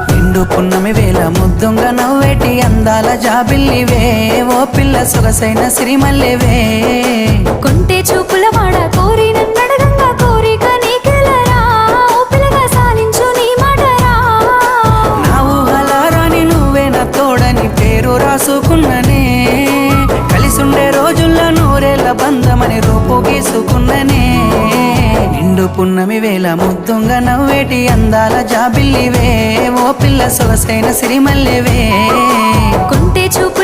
నిండు పున్నమి వేళ ముద్దుంగ నవ్వేటి అందాల జాబిల్లివే ఓ పిల్ల సొగసైన సిరిమల్లెవే కొంటే చూపుల వాడ కోరి నన్నడగంగా కోరిక నీకెలరా ఓ పిల్లగా సాలించు నీ మాటరా నా ఊహలారాని నువ్వే నా తోడని పేరు రాసుకున్ననే కలిసుండే రోజుల్లో నూరేళ్ల బంధమని రూపు గీసుకున్ననే నిండు పున్నమి వేళ ముద్దుంగ నవ్వేటి అందాల జాబిల్లివే ఓ పిల్ల సొగసైన సిరిమల్లెవే కొంటే చూపు